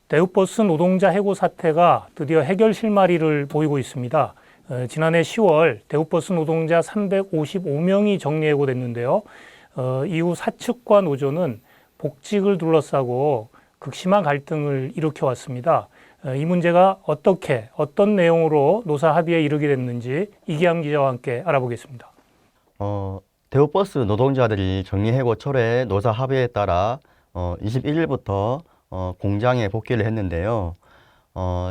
대우버스 노동자 해고 사태가 드디어 해결 실마리를 보이고 있습니다. 지난해 10월 대우버스 노동자 355명이 정리해고됐는데요. 이후 사측과 노조는 복직을 둘러싸고 극심한 갈등을 일으켜왔습니다. 이 문제가 어떤 내용으로 노사 합의에 이르게 됐는지 이기암 기자와 함께 알아보겠습니다. 대우버스 노동자들이 정리해고 철회 노사 합의에 따라 21일부터 공장에 복귀를 했는데요.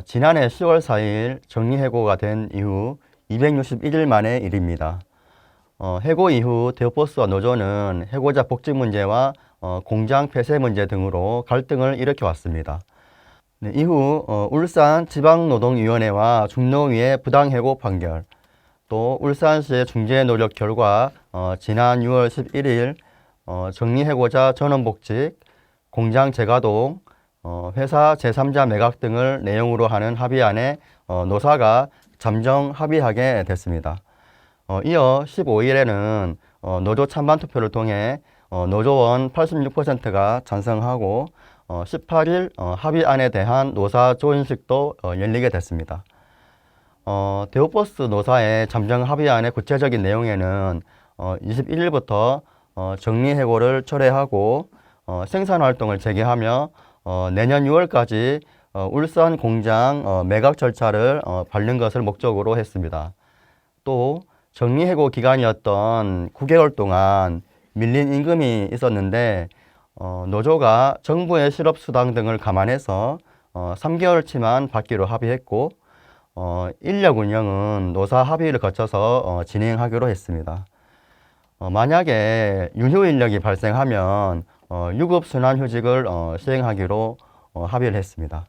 지난해 10월 4일 정리해고가 된 이후 261일 만의 일입니다. 해고 이후 대우버스와 노조는 해고자 복직 문제와 공장 폐쇄 문제 등으로 갈등을 일으켜왔습니다. 네, 이후 울산지방노동위원회와 중노위의 부당해고 판결, 또 울산시의 중재 노력 결과 지난 6월 11일 정리해고자 전원복직, 공장 재가동, 회사 제3자 매각 등을 내용으로 하는 합의안에 노사가 잠정 합의하게 됐습니다. 이어 15일에는 노조 찬반 투표를 통해 노조원 86%가 찬성하고 18일 합의안에 대한 노사 조인식도 열리게 됐습니다. 대우버스 노사의 잠정 합의안의 구체적인 내용에는 21일부터 정리해고를 철회하고 생산활동을 재개하며 내년 6월까지 울산 공장 매각 절차를 밟는 것을 목적으로 했습니다. 또 정리해고 기간이었던 9개월 동안 밀린 임금이 있었는데 노조가 정부의 실업수당 등을 감안해서 3개월치만 받기로 합의했고 인력 운영은 노사 합의를 거쳐서 진행하기로 했습니다. 만약에 유휴 인력이 발생하면 유급순환휴직을 시행하기로 합의를 했습니다.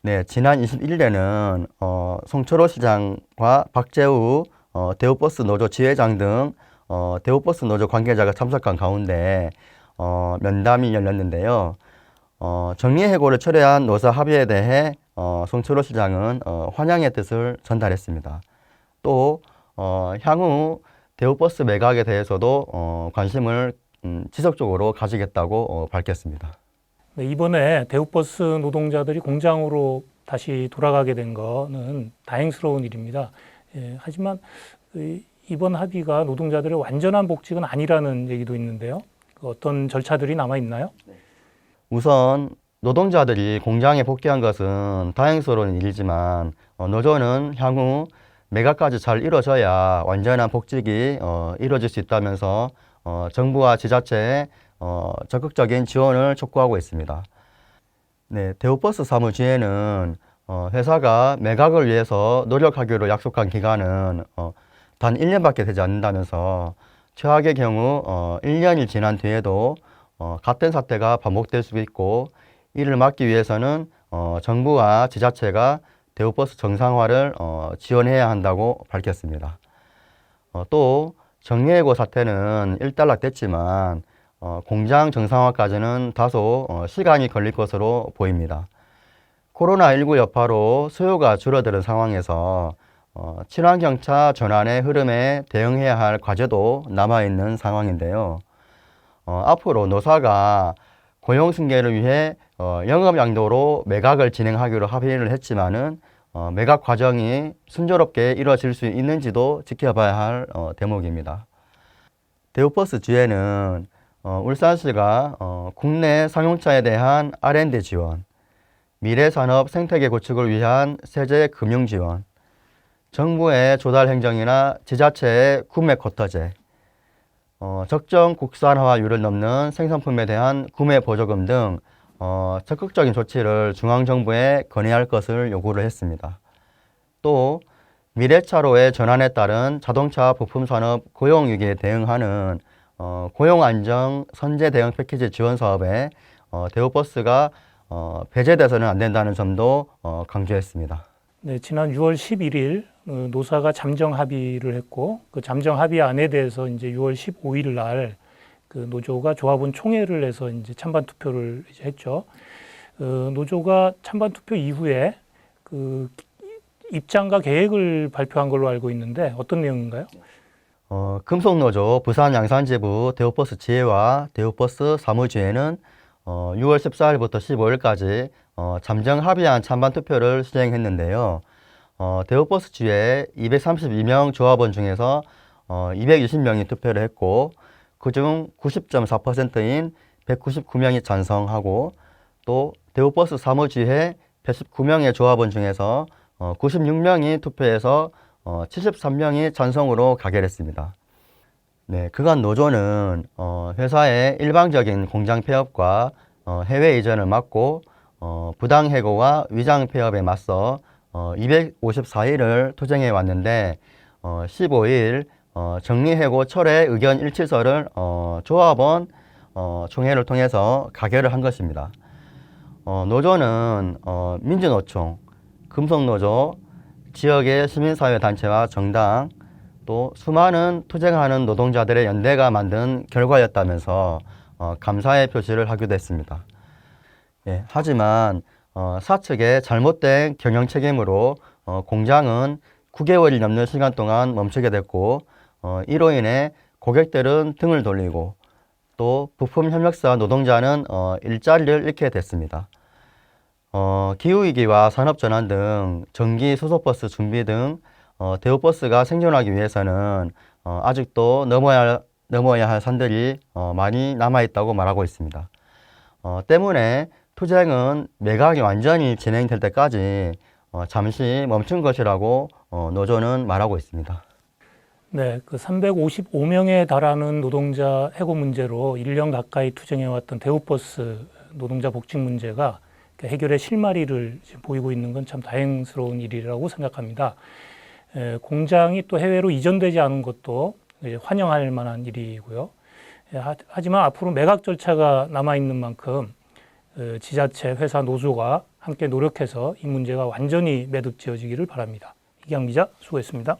네, 지난 21일에는 송철호 시장과 박재우 대우버스 노조 지회장 등 대우버스 노조 관계자가 참석한 가운데 면담이 열렸는데요. 정리해고를 철회한 노사 합의에 대해 송철호 시장은 환영의 뜻을 전달했습니다. 또 향후 대우버스 매각에 대해서도 관심을 지속적으로 가지겠다고 밝혔습니다. 네, 이번에 대우버스 노동자들이 공장으로 다시 돌아가게 된 것은 다행스러운 일입니다. 하지만 이번 합의가 노동자들의 완전한 복직은 아니라는 얘기도 있는데요. 어떤 절차들이 남아 있나요? 우선 노동자들이 공장에 복귀한 것은 다행스러운 일이지만 노조는 향후 매각까지 잘 이루어져야 완전한 복직이 이루어질 수 있다면서 정부와 지자체에 적극적인 지원을 촉구하고 있습니다. 네, 대우버스 사무지회는 회사가 매각을 위해서 노력하기로 약속한 기간은 단 1년밖에 되지 않는다면서 최악의 경우 1년이 지난 뒤에도 같은 사태가 반복될 수 있고 이를 막기 위해서는 정부와 지자체가 대우버스 정상화를 지원해야 한다고 밝혔습니다. 또 정리해고 사태는 일단락됐지만 공장 정상화까지는 다소 시간이 걸릴 것으로 보입니다. 코로나19 여파로 수요가 줄어드는 상황에서 친환경차 전환의 흐름에 대응해야 할 과제도 남아있는 상황인데요. 앞으로 노사가 고용 승계를 위해 영업 양도로 매각을 진행하기로 합의를 했지만은 매각 과정이 순조롭게 이루어질 수 있는지도 지켜봐야 할 대목입니다. 대우버스 지회는 울산시가 국내 상용차에 대한 R&D 지원, 미래산업 생태계 구축을 위한 세제 금융 지원, 정부의 조달 행정이나 지자체의 구매 쿼터제, 적정 국산화율을 넘는 생산품에 대한 구매 보조금 등 적극적인 조치를 중앙정부에 건의할 것을 요구를 했습니다. 또 미래차로의 전환에 따른 자동차 부품산업 고용위기에 대응하는 고용안정 선제 대응 패키지 지원 사업에 대우버스가 배제돼서는 안 된다는 점도 강조했습니다. 네, 지난 6월 11일 노사가 잠정 합의를 했고 그 잠정 합의안에 대해서 이제 6월 15일 날 그 노조가 조합원 총회를 해서 이제 찬반 투표를 이제 했죠. 노조가 찬반 투표 이후에 그 입장과 계획을 발표한 걸로 알고 있는데 어떤 내용인가요? 금속노조 부산 양산지부 대우버스 지회와 대우버스 사무지회는 6월 14일부터 15일까지 잠정 합의안 찬반 투표를 수행했는데요. 대우버스주의 232명 조합원 중에서 220명이 투표를 했고, 그중 90.4%인 199명이 찬성하고, 또 대우버스 사무주회 119명의 조합원 중에서 96명이 투표해서 73명이 찬성으로 가결했습니다. 네, 그간 노조는 회사의 일방적인 공장 폐업과 해외 이전을 막고 부당 해고와 위장 폐업에 맞서 254일을 투쟁해 왔는데 15일 정리해고 철회 의견 일치서를 조합원 총회를 통해서 가결을 한 것입니다. 노조는 민주노총, 금속노조, 지역의 시민사회단체와 정당, 또 수많은 투쟁하는 노동자들의 연대가 만든 결과였다면서 감사의 표시를 하기도 했습니다. 예, 하지만 사측의 잘못된 경영 책임으로 공장은 9개월이 넘는 시간 동안 멈추게 됐고, 이로 인해 고객들은 등을 돌리고 또 부품 협력사 노동자는 일자리를 잃게 됐습니다. 기후위기와 산업전환 등 전기 수소버스 준비 등 대우버스가 생존하기 위해서는 아직도 넘어야 할 산들이 많이 남아있다고 말하고 있습니다. 때문에 투쟁은 매각이 완전히 진행될 때까지 잠시 멈춘 것이라고 노조는 말하고 있습니다. 네, 그 355명에 달하는 노동자 해고 문제로 1년 가까이 투쟁해왔던 대우버스 노동자 복직 문제가 해결의 실마리를 지금 보이고 있는 건 참 다행스러운 일이라고 생각합니다. 공장이 또 해외로 이전되지 않은 것도 환영할 만한 일이고요. 하지만 앞으로 매각 절차가 남아있는 만큼 지자체, 회사, 노조가 함께 노력해서 이 문제가 완전히 매듭지어지기를 바랍니다. 이기양 기자, 수고했습니다.